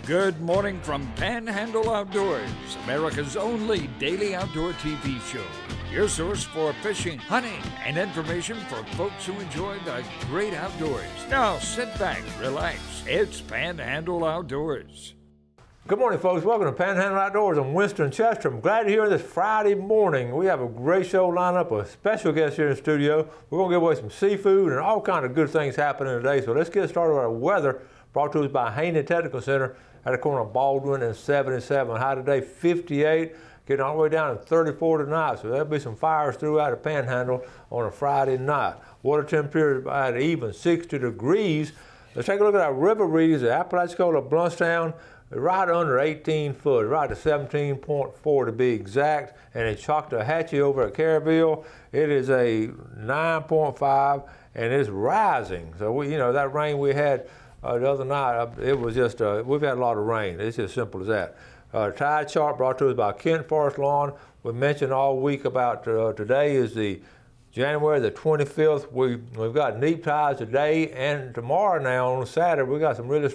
Good morning from Panhandle Outdoors, America's only daily outdoor TV show. Your source for fishing, hunting, and information for folks who enjoy the great outdoors. Now sit back, relax. It's Panhandle Outdoors. Good morning, folks. Welcome to Panhandle Outdoors. I'm Winston Chester. I'm glad to hear this Friday morning. We have a great show lined up, a special guest here in the studio. We're going to give away some seafood and all kinds of good things happening today. So let's get started with our weather, brought to us by Haney Technical Center at the corner of Baldwin and 77. High today, 58, getting all the way down to 34 tonight. So there'll be some fires throughout the Panhandle on a Friday night. Water temperature about even 60 degrees. Let's take a look at our river readings at Apalachicola, Bluntstown. Right under 18 foot, right to 17.4 to be exact. And in Choctawhatchee over at Caryville, it is a 9.5 and it's rising. So that rain we had the other night, it was just, we've had a lot of rain. It's as simple as that. Tide chart brought to us by Kent Forest Lawn. We mentioned all week about today is the January the 25th. We've got neap tides today and tomorrow. Now on Saturday, we got some really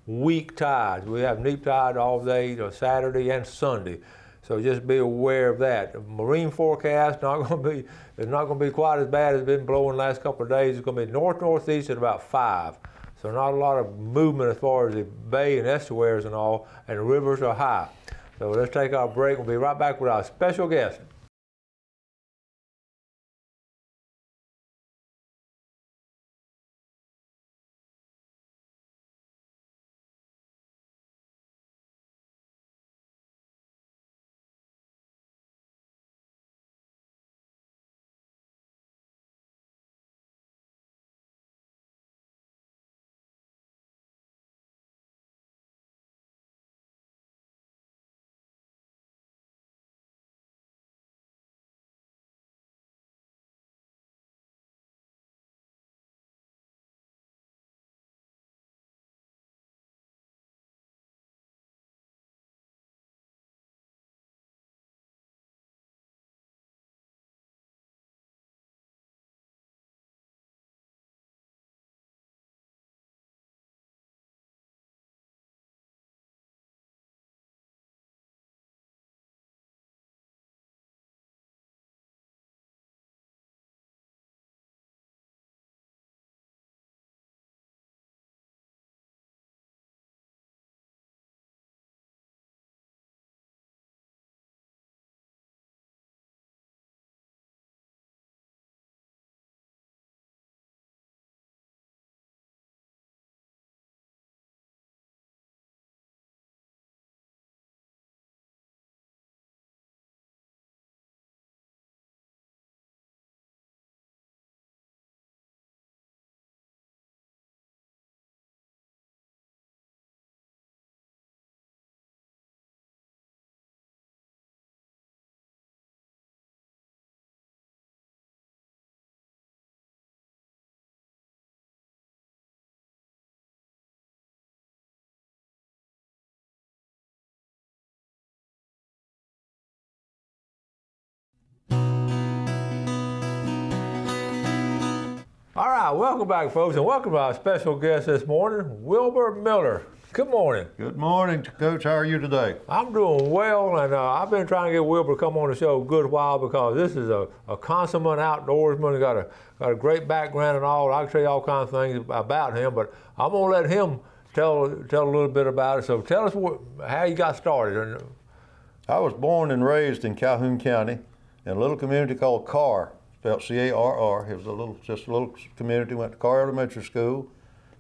weak tides. We have neap tide all day, Saturday and Sunday. So just be aware of that. The marine forecast it's not going to be quite as bad as it's been blowing the last couple of days. It's going to be north-northeast at about 5. So not a lot of movement as far as the bay and estuaries and all, and the rivers are high. So let's take our break. We'll be right back with our special guest. All right, welcome back, folks, and welcome to our special guest this morning, Wilbur Miller. Good morning. Good morning, Coach. How are you today? I'm doing well, and I've been trying to get Wilbur to come on the show a good while because this is a consummate outdoorsman. He got a great background and all. I can tell you all kinds of things about him, but I'm going to let him tell a little bit about it. So tell us how you got started. I was born and raised in Calhoun County in a little community called Carr. Spelled C-A-R-R. It was just a little community. Went to Carr Elementary School.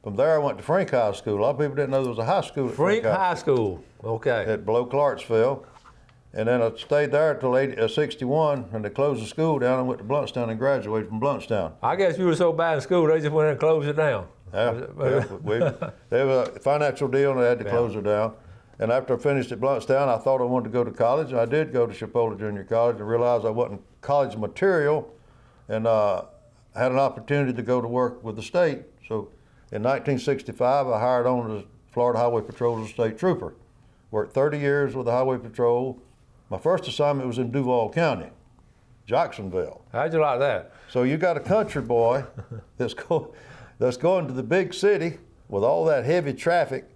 From there, I went to Frank High School. A lot of people didn't know there was a high school at Frank High School. Okay. At below Clarksville. And then I stayed there until 61, and they closed the school down and went to Bluntstown and graduated from Bluntstown. I guess you were so bad in school, they just went in and closed it down. Yeah, they were a financial deal, and they had to close it down. And after I finished at Bluntstown, I thought I wanted to go to college. I did go to Chipola Junior College and realized I wasn't college material, and had an opportunity to go to work with the state. So in 1965, I hired on as Florida Highway Patrol as a state trooper. Worked 30 years with the Highway Patrol. My first assignment was in Duval County, Jacksonville. How'd you like that? So you got a country boy that's going to the big city with all that heavy traffic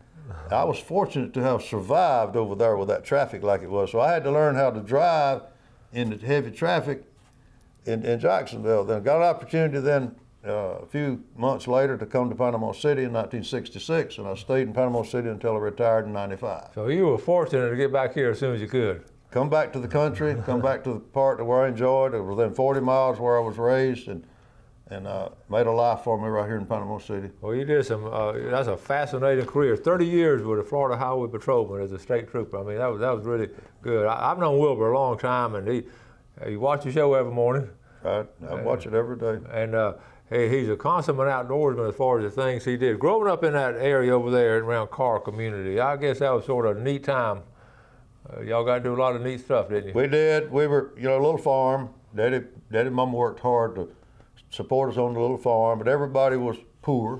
I was fortunate to have survived over there with that traffic like it was. So I had to learn how to drive in the heavy traffic in Jacksonville. Then I got an opportunity then a few months later to come to Panama City in 1966, and I stayed in Panama City until I retired in '95. So you were fortunate to get back here as soon as you could. Come back to the country, come back to the part where I enjoyed. It was within 40 miles where I was raised, and made a life for me right here in Panama City. Well, you did some. That's a fascinating career. 30 years with the Florida Highway Patrolman as a state trooper. I mean, that was really good. I've known Wilbur a long time, and he watch the show every morning. I watch it every day. And he's a consummate outdoorsman as far as the things he did. Growing up in that area over there around Carr community, I guess that was sort of a neat time. Y'all got to do a lot of neat stuff, didn't you? We did. We were, a little farm. Daddy and Mama worked hard to support us on the little farm, but everybody was poor.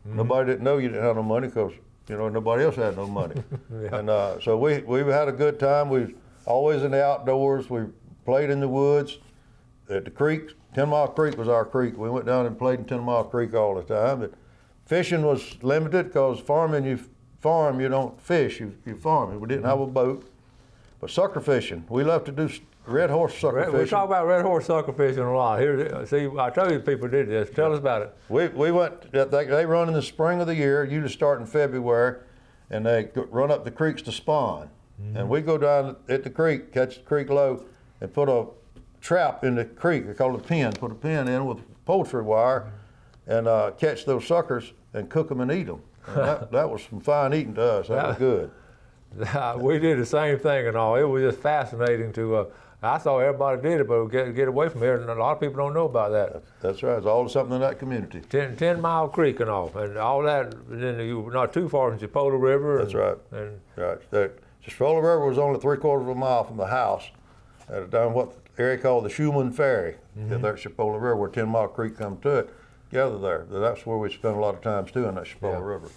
Mm-hmm. Nobody didn't know you didn't have no money because, nobody else had no money. Yeah. And so we had a good time. We was always in the outdoors. We played in the woods, at the creek. 10 Mile Creek was our creek. We went down and played in 10 Mile Creek all the time. But fishing was limited because farming, you farm, you don't fish, you farm. We didn't have a boat. But sucker fishing, we love to do red horse sucker fishing. We talk about red horse sucker fishing a lot. Here, see, I told you people did this. Tell us about it. We went, they run in the spring of the year, usually start in February, and they run up the creeks to spawn. Mm-hmm. And we go down at the creek, catch the creek low, and put a trap in the creek. They call it a pen. Put a pen in with poultry wire, and catch those suckers and cook them and eat them. And that was some fine eating to us. That was good. We did the same thing and all. It was just fascinating to. I thought everybody did it, but get away from here, and a lot of people don't know about that. That's right. It's all something in that community. 10 Mile Creek and all that. And then you were not too far from Chipotle River. That's right. Right. The Chipotle River was only 3/4 of a mile from the house, down what area called the Schumann Ferry. Mm-hmm. There at Chipotle River, where 10 Mile Creek come to it, gather there. That's where we spent a lot of times too, in that Chipotle River.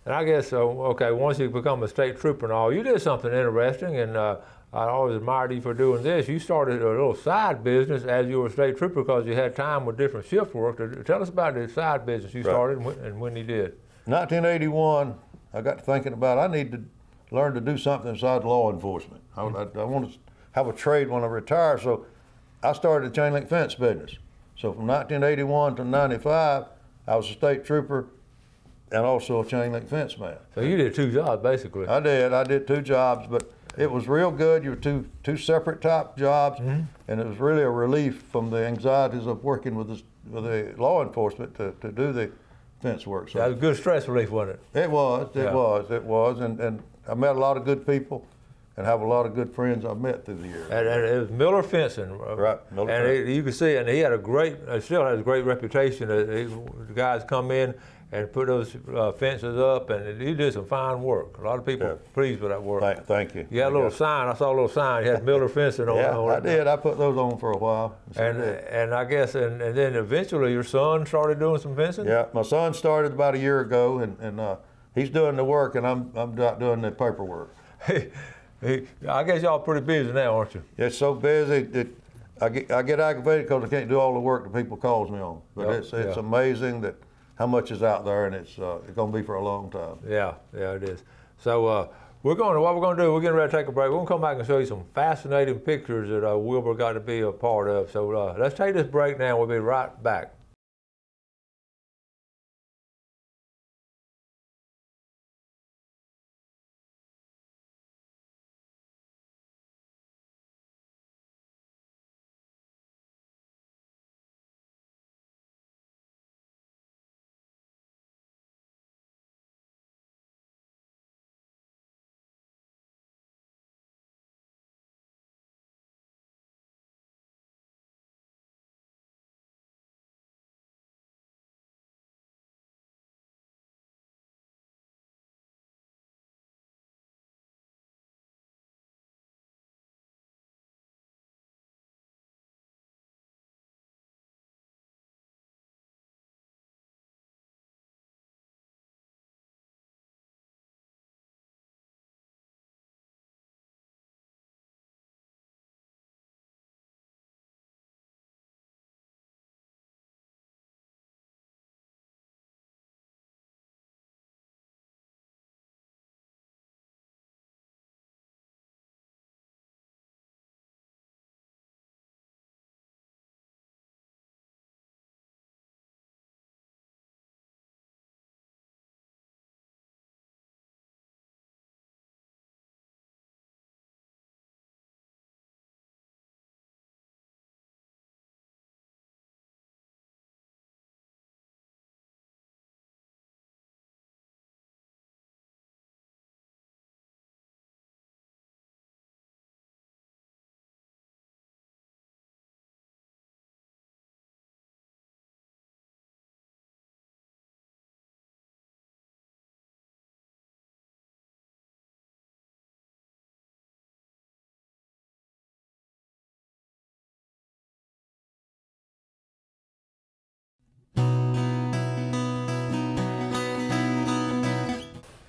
And I guess, okay, once you become a state trooper and all, you did something interesting, and I always admired you for doing this. You started a little side business as you were a state trooper because you had time with different shift work. Tell us about the side business you started and when you did. 1981, I got to thinking about I need to learn to do something inside law enforcement. I want to have a trade when I retire, so I started a chain link fence business. So from 1981 to 95, I was a state trooper and also a chain link fence man. So you did two jobs, basically. I did two jobs, but it was real good. You were two separate type jobs, mm-hmm. and it was really a relief from the anxieties of working with the law enforcement to do the fence work. So that was good stress relief, wasn't it? It was, and I met a lot of good people and have a lot of good friends I've met through the years. And it was Miller Fencing. Right, Miller Fencing. You can see, and he had still has a great reputation. The guys come in and put those fences up, and he did some fine work. A lot of people pleased with that work. Thank you. You had a little sign. I saw a little sign. You had Miller Fencing on it. Yeah, I did. I put those on for a while. And I guess, and then eventually your son started doing some fencing? Yeah, my son started about a year ago, and he's doing the work, and I'm not doing the paperwork. I guess y'all pretty busy now, aren't you? It's so busy that I get aggravated because I can't do all the work that people calls me on. But it's amazing that how much is out there, and it's going to be for a long time. Yeah, it is. So what we're going to do, we're getting ready to take a break. We're going to come back and show you some fascinating pictures that Wilbur got to be a part of. So let's take this break now. We'll be right back.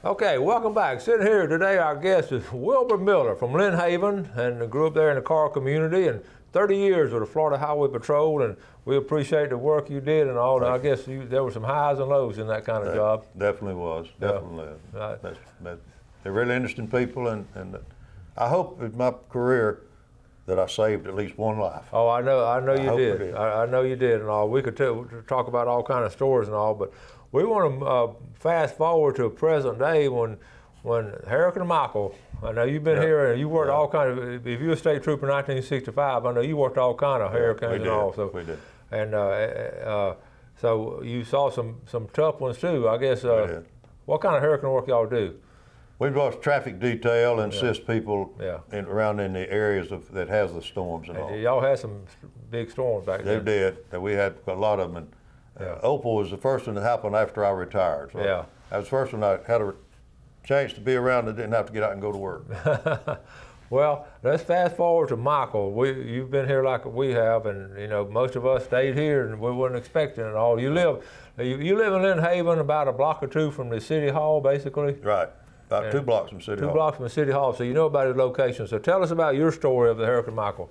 Okay, welcome back. Sitting here today, our guest is Wilbur Miller from Lynn Haven, and grew up there in the car community, and 30 years with the Florida Highway Patrol, and we appreciate the work you did and all. And I guess there were some highs and lows in that kind of job. Definitely was, definitely. Right. They're really interesting people, and I hope in my career that I saved at least one life. Oh, I know you did. I know you did and all. We could talk about all kind of stories and all, but we want to fast forward to present day when Hurricane Michael. I know you've been here and you worked all kind of. If you were a state trooper in 1965, I know you worked all kind of hurricanes and all. So we did. And so you saw some tough ones too. I guess. What kind of hurricane work y'all do? We brought traffic detail and assist people around in the areas that has the storms and all. Y'all had some big storms back then. They did. We had a lot of them. And Opal was the first one that happened after I retired. So that was the first one I had a chance to be around and didn't have to get out and go to work. Well, let's fast forward to Michael. You've been here like we have, and you know most of us stayed here and we weren't expecting it all. You live in Lynn Haven, about a block or two from the city hall, basically. Right. About 2 blocks from City Hall. 2 blocks from City Hall, so you know about his location. So tell us about your story of the Hurricane Michael.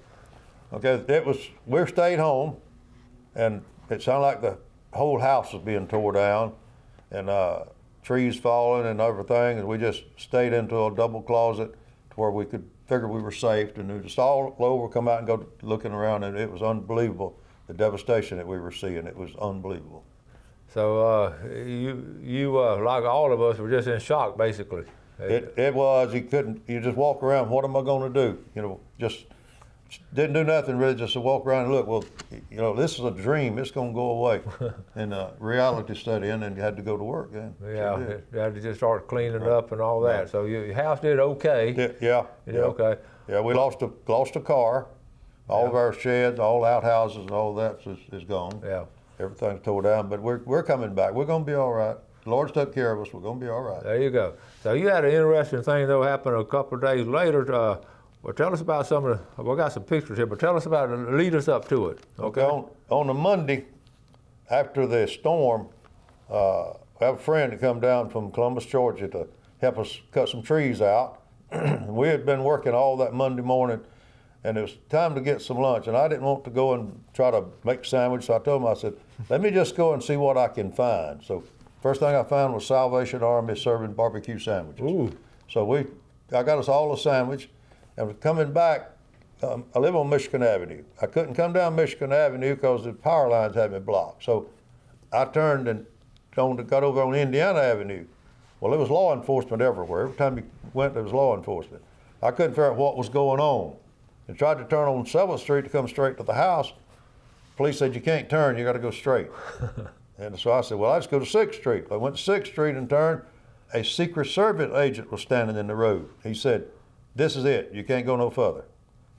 Okay, we stayed home, and it sounded like the whole house was being tore down, and trees falling and everything, and we just stayed into a double closet to where we could figure we were safe, and we just all over come out and go looking around, and it was unbelievable, the devastation that we were seeing. It was unbelievable. So you like all of us, were just in shock, basically. It was. You just walk around. What am I going to do? You know, just didn't do nothing really. Just to walk around and look. Well, you know, this is a dream. It's going to go away. And reality study, and then you had to go to work. Yeah, you had to just start cleaning up and all that. Right. So your house did okay. Yeah. You did okay. Yeah, we lost a car. All of our sheds, all outhouses, and all that is gone. Yeah. Everything's tore down, but we're coming back. We're going to be all right. The Lord's took care of us. We're going to be all right. There you go. So you had an interesting thing that happened a couple of days later. Well, tell us about some of the. We got some pictures here, but tell us about it. Lead us up to it. Okay. On a Monday, after the storm, I have a friend that come down from Columbus, Georgia, to help us cut some trees out. We had been working all that Monday morning, and it was time to get some lunch, and I didn't want to go and try to make a sandwich, so I told him, I said, let me just go and see what I can find. So first thing I found was Salvation Army serving barbecue sandwiches. Ooh. So I got us all a sandwich, and we're coming back. I live on Michigan Avenue. I couldn't come down Michigan Avenue because the power lines had me blocked. So I turned and got over on Indiana Avenue. Well, there was law enforcement everywhere. Every time you went, there was law enforcement. I couldn't figure out what was going on. And tried to turn on 7th Street to come straight to the house. Police said, you can't turn, you got to go straight. And so I said, well, I just go to 6th Street. I went to 6th Street and turned. A Secret Service agent was standing in the road. He said, this is it, you can't go no further.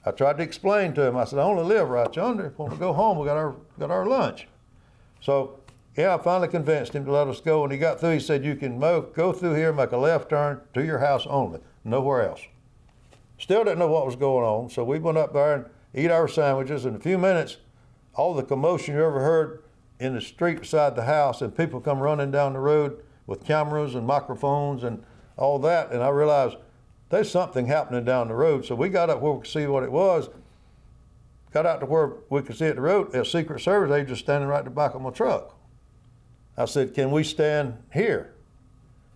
I tried to explain to him, I said, I only live right yonder. If we want to go home, we got our lunch. So, I finally convinced him to let us go. When he got through, he said, you can go through here, make a left turn to your house only, nowhere else. Still didn't know what was going on, so we went up there and eat our sandwiches. In a few minutes, all the commotion you ever heard in the street beside the house, and people come running down the road with cameras and microphones and all that, and I realized there's something happening down the road. So we got up where we could see what it was, got out to where we could see it the road. A Secret Service agent standing right at the back of my truck. I said, can we stand here?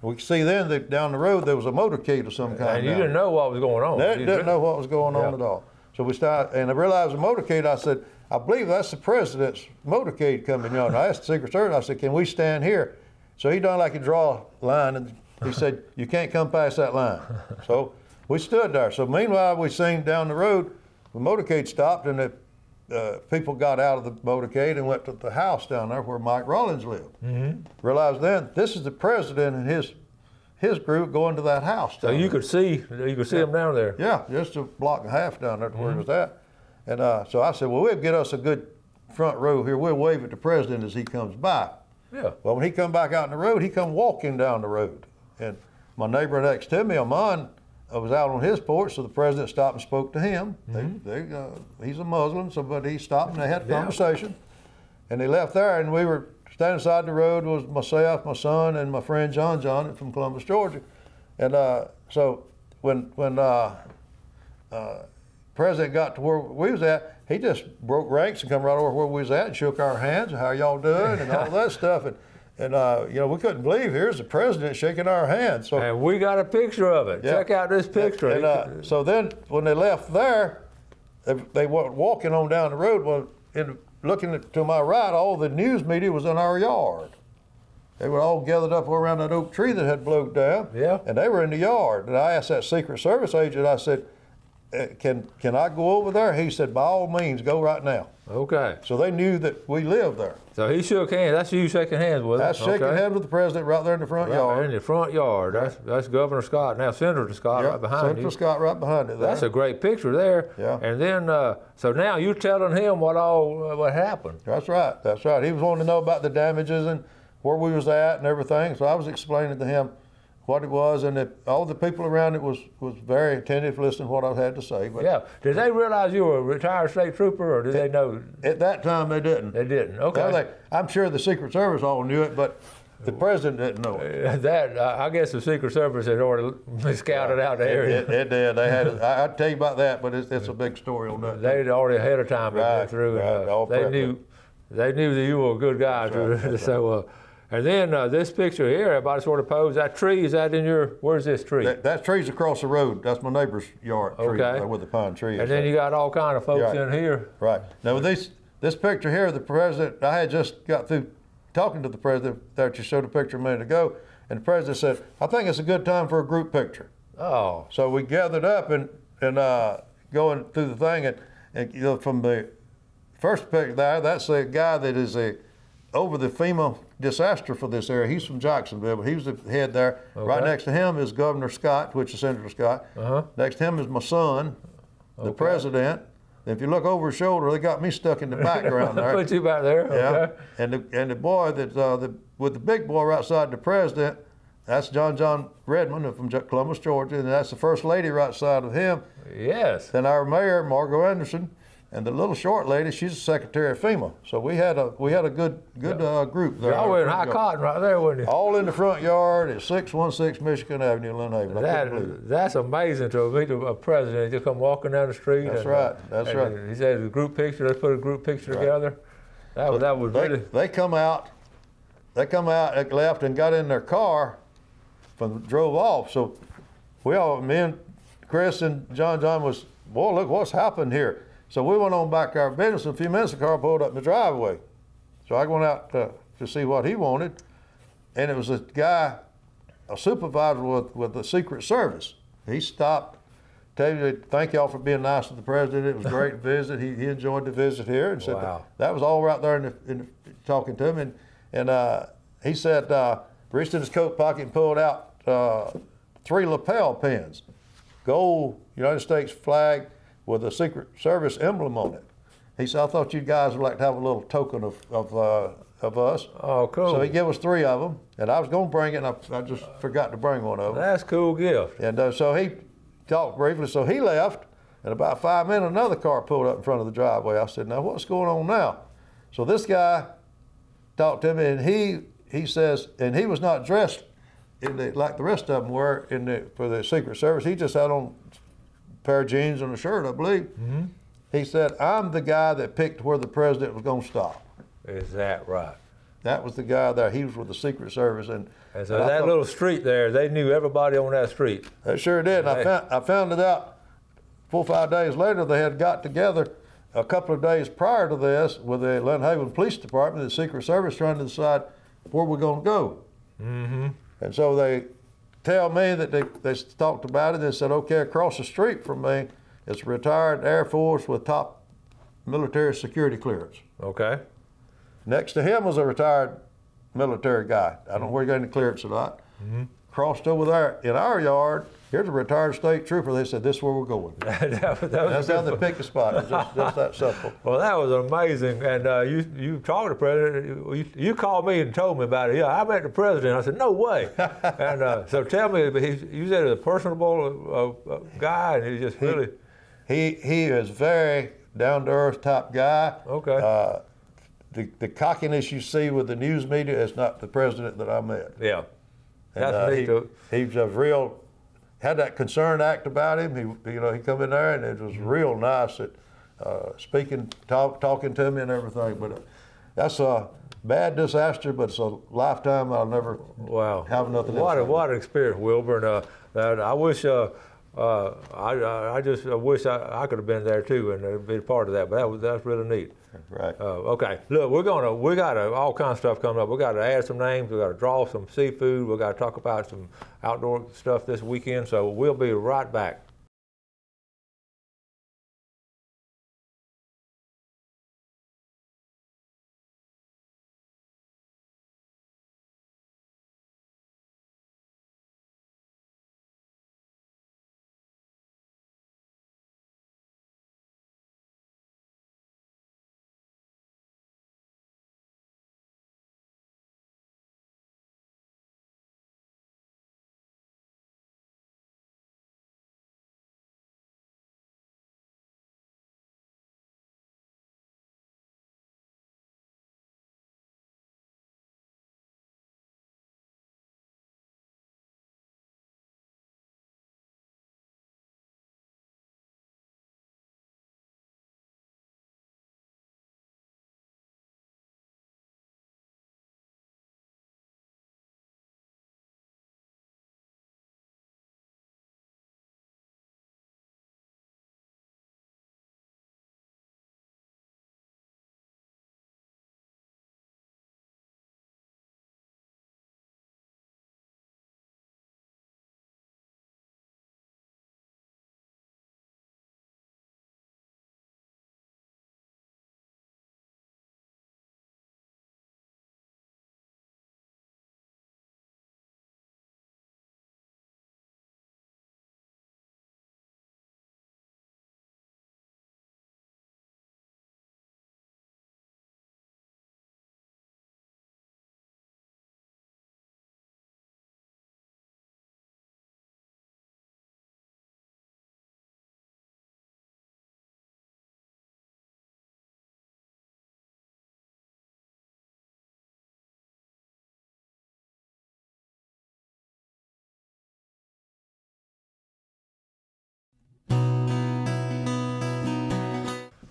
We could see then that down the road there was a motorcade of some kind. And you didn't know what was going on. Didn't know what was going on at all. So we started, and I realized the motorcade. I said, I believe that's the president's motorcade coming on. I asked the Secret Service, I said, can we stand here? So he done like he draw a line, and he said, you can't come past that line. So we stood there. So meanwhile, we seen down the road, the motorcade stopped, and the people got out of the motorcade and went to the house down there where Mike Rollins lived. Mm-hmm. Realized then, this is the president and his group going to that house. So you could see them down there. Yeah, just a block and a half down there to where it was at. And so I said, well, we'll get us a good front row here. We'll wave at the president as he comes by. Yeah. Well, when he come back out in the road, he come walking down the road. And my neighbor next to me, Amon, was out on his porch, so the president stopped and spoke to him. Mm-hmm. He's a Muslim, but he stopped and they had a conversation. And they left there, and we were standing side the road was myself, my son, and my friend John from Columbus, Georgia. And so when President got to where we was at, he just broke ranks and come right over where we was at and shook our hands. How y'all doing? And all that stuff. And you know, we couldn't believe here's the president shaking our hands. So, and we got a picture of it. Yeah. Check out this picture. And so then when they left there, they went walking on down the road. Well, looking to my right, all the news media was in our yard. They were all gathered up around that oak tree that had blown down. Yeah. And they were in the yard. And I asked that Secret Service agent, I said, can I go over there? He said, by all means, go right now. Okay. So they knew that we lived there. So he shook hands. That's you shaking hands with him. That's shaking hands with the president right there in the front yard. In the front yard. That's Governor Scott. Now Senator Scott right behind you. Senator Scott right behind it there. That's a great picture there. Yeah. And then, so now you're telling him what happened. That's right. That's right. He was wanting to know about the damages and where we was at and everything. So I was explaining to him what it was, and all the people around it was very attentive, listening to what I had to say. But yeah. Did they realize you were a retired state trooper, or did they know? At that time, they didn't. They didn't. Okay. I'm sure the Secret Service all knew it, but the president didn't know it. I guess the Secret Service had already scouted out the area. It did. They had. I'd tell you about that, but it's a big story on that. They'd already ahead of time been through. They knew that you were a good guy. Right. So. And then this picture here, everybody sort of posed. That tree, is that in your, where's this tree? That tree's across the road. That's my neighbor's yard tree with the pine tree. And then you got all kind of folks in here. Right. Now with this picture here, the president, I had just got through talking to the president that you showed a picture a minute ago, and the president said, I think it's a good time for a group picture. Oh. So we gathered up and going through the thing, and you know, from the first picture there, that's the guy that is over the FEMA disaster for this area. He's from Jacksonville, but he was the head there. Okay. Right next to him is Governor Scott, which is Senator Scott. Next to him is my son, the president. If you look over his shoulder, they got me stuck in the background there. Put you back there. Yeah. Okay. And the boy that with the big boy right side the president, that's John Redmond from Columbus, Georgia, and that's the first lady right side of him. Yes. Then our mayor, Margot Anderson. And the little short lady, she's the secretary of FEMA. So we had a good group there. Y'all were in high cotton right there, weren't you? All in the front yard at 616 Michigan Avenue, Lynn Haven. That's amazing to meet a president and just come walking down the street. That's right. That's right. He said a group picture. Let's put a group picture together. That was really. They come out. They left and got in their car, drove off. So me and Chris and John was, boy, look what's happened here. So we went on back to our business. In a few minutes, the car pulled up in the driveway. So I went out to see what he wanted, and it was a guy, a supervisor with the Secret Service. He stopped, tell you, thank y'all for being nice to the president. It was a great visit. He enjoyed the visit here, and said that was all right there in talking to him. And he said, reached in his coat pocket and pulled out 3 lapel pins, gold United States flag, with a Secret Service emblem on it. He said, I thought you guys would like to have a little token of us. Oh, cool. So he gave us 3 of them, and I was going to bring it, and I just forgot to bring one of them. That's a cool gift. And so he talked briefly, so he left, and about 5 minutes, another car pulled up in front of the driveway. I said, now what's going on now? So this guy talked to me, and he says, and he was not dressed like the rest of them were for the Secret Service. He just had on pair of jeans and a shirt, I believe. Mm-hmm. He said, I'm the guy that picked where the president was going to stop. Is that right? That was the guy there. He was with the Secret Service. And so that little street there, they knew everybody on that street. They sure did. And I found it out 4 or 5 days later. They had got together a couple of days prior to this with the Lynn Haven Police Department, the Secret Service, trying to decide where we're going to go. Mm-hmm. And so they tell me that they talked about it and said, okay, across the street from me is a retired Air Force with top military security clearance. Okay. Next to him was a retired military guy. I don't know where he got any clearance or not. Mm-hmm. Crossed over there in our yard, here's a retired state trooper. They said, this is where we're going. That's how they picked the spot. It's just that simple. Well, that was amazing. And you talked to the president. You called me and told me about it. Yeah, I met the president. I said, no way. And so tell me, you said he's a personable guy, and he's just really. He is very down-to-earth type guy. Okay. the cockiness you see with the news media is not the president that I met. Yeah. And, he's a real, had that concerned act about him. He come in there and it was real nice at speaking, talking to me and everything. But that's a bad disaster, but it's a lifetime I'll never have nothing else. What an experience, Wilbur. And I wish I just wish I could have been there too and be a part of that. But that's really neat. Right. Okay. Look, we got all kinds of stuff coming up. We got to add some names. We got to draw some seafood. We got to talk about some outdoor stuff this weekend. So we'll be right back.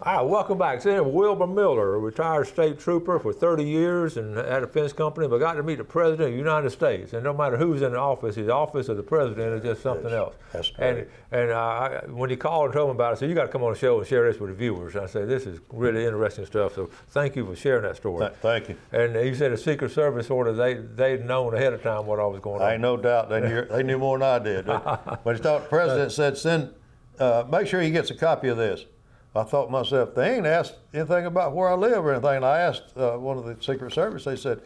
All right, welcome back. Senator Wilbur Miller, a retired state trooper for 30 years and had a fence company, but got to meet the President of the United States. And no matter who's in the office, his office of the President is just something else. That's great. And when he called and told me about it, I said, you got to come on the show and share this with the viewers. And I said, this is really interesting stuff, so thank you for sharing that story. Thank you. And he said the Secret Service order, they'd known ahead of time what all was going on. I ain't no doubt. They knew more than I did. When he thought the President said, make sure he gets a copy of this. I thought to myself, they ain't asked anything about where I live or anything. And I asked one of the Secret Service, they said,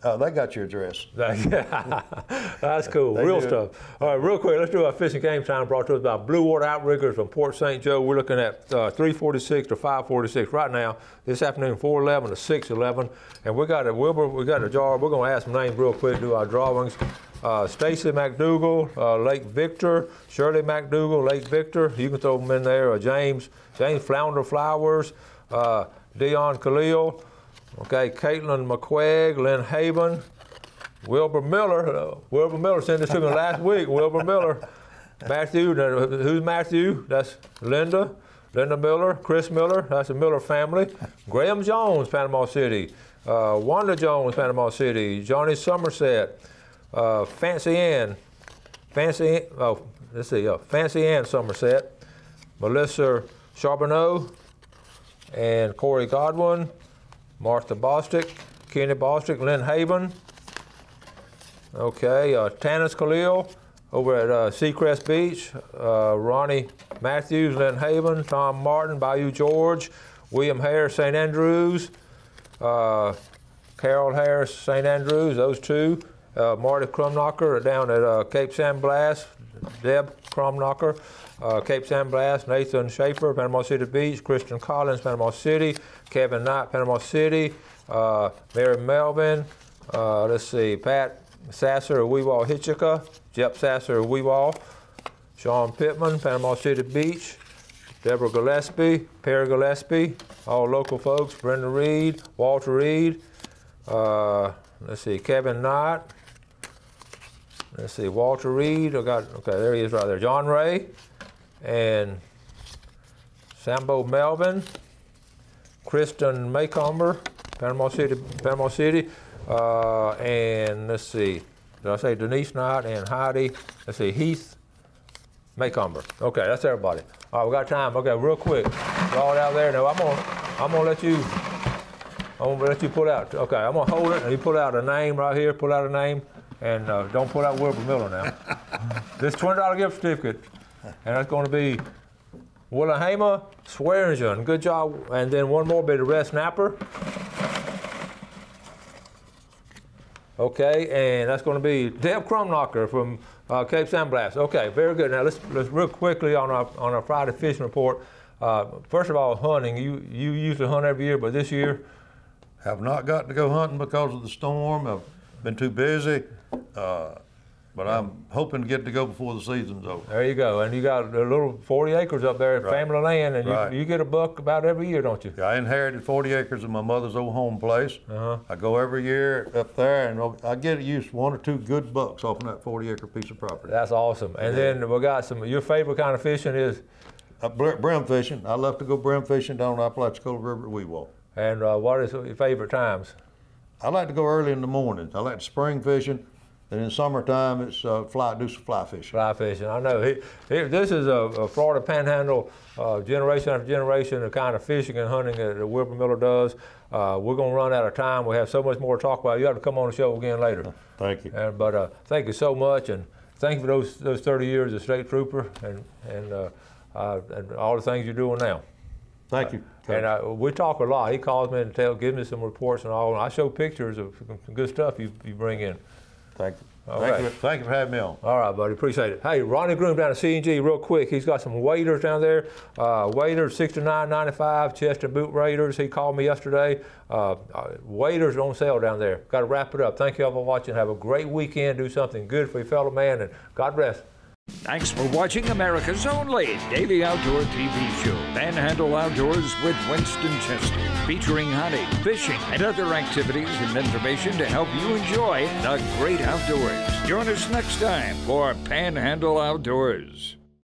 they got your address. That's cool, real stuff. All right, real quick, let's do our fishing game time brought to us by Blue Water Outriggers from Port St. Joe. We're looking at 346 to 546 right now. This afternoon, 411 to 611. And we got a jar. We're going to add some names real quick, do our drawings. Stacy McDougal, Lake Victor, Shirley McDougal, Lake Victor. You can throw them in there. James Flounder Flowers, Dion Khalil, okay, Caitlin McQuaig, Lynn Haven, Wilbur Miller. Wilbur Miller sent this to me last week. Wilbur Miller, Matthew. Who's Matthew? That's Linda Miller, Chris Miller. That's the Miller family. Graham Jones, Panama City. Wanda Jones, Panama City. Johnny Somerset. Fancy Ann Somerset, Melissa Charbonneau, and Corey Godwin, Martha Bostick, Kenny Bostick, Lynn Haven, okay, Tanis Khalil over at Seacrest Beach, Ronnie Matthews, Lynn Haven, Tom Martin, Bayou George, William Harris, St. Andrews, Carol Harris, St. Andrews, those two. Marty Crumknocker down at Cape San Blas, Deb Crumknocker, Cape San Blas, Nathan Schaefer, Panama City Beach, Christian Collins, Panama City, Kevin Knight, Panama City, Mary Melvin, let's see, Pat Sasser of Weewall Hitchika, Jep Sasser of Weewall, Sean Pittman, Panama City Beach, Deborah Gillespie, Perry Gillespie, all local folks, Brenda Reed, Walter Reed, let's see, Kevin Knott, let's see, Walter Reed, okay, there he is right there, John Ray, and Sambo Melvin, Kristen Maycomber, Panama City, and let's see, did I say Denise Knight and Heidi, let's see, Heath Maycomber. Okay, that's everybody. All right, we got time. Okay, real quick. Y'all out there. Now I'm gonna let you pull out. Okay, I'm gonna hold it and you pull out a name right here. Pull out a name, and don't pull out Wilbur Miller now. This $20 gift certificate, and that's going to be Willahama Swearingen. Good job. And then one more, be the Red Snapper. Okay, and that's going to be Deb Crumknocker from Cape San Blas. Okay, very good. Now let's real quickly on our Friday fishing report. First of all, hunting. You usually hunt every year, but this year Have not got to go hunting because of the storm. I've been too busy, but I'm hoping to get to go before the season's over. There you go, and you got a little 40 acres up there, Right. family land, and Right. you get a buck about every year, don't you? I inherited 40 acres of my mother's old home place. Uh-huh. I go every year up there, and I get at least 1 or 2 good bucks off of that 40-acre piece of property. That's awesome. And then we got your favorite kind of fishing is? Brim fishing. I love to go brim fishing down the Apalachicola River at Weewalt. And what is your favorite times? I like to go early in the morning. I like spring fishing, and in summertime it's do some fly fishing. Fly fishing. I know. This is a Florida Panhandle generation after generation of kind of fishing and hunting that Wilbur Miller does. We're going to run out of time. We have so much more to talk about. You have to come on the show again later. Thank you. But thank you so much, and thank you for those 30 years as state trooper and all the things you're doing now. Thank you. And we talk a lot. He calls me and gives me some reports and all. And I show pictures of some good stuff you bring in. Thank you. Okay. Thank you for having me on. All right, buddy. Appreciate it. Hey, Ronnie Groom down at C&G, real quick. He's got some waders down there. Waders, $69.95, chest and boot waders. He called me yesterday. Waders on sale down there. Got to wrap it up. Thank you all for watching. Have a great weekend. Do something good for your fellow man, and God bless. Thanks for watching America's only daily outdoor TV show, Panhandle Outdoors with Winston Chester, featuring hunting, fishing, and other activities and information to help you enjoy the great outdoors. Join us next time for Panhandle Outdoors.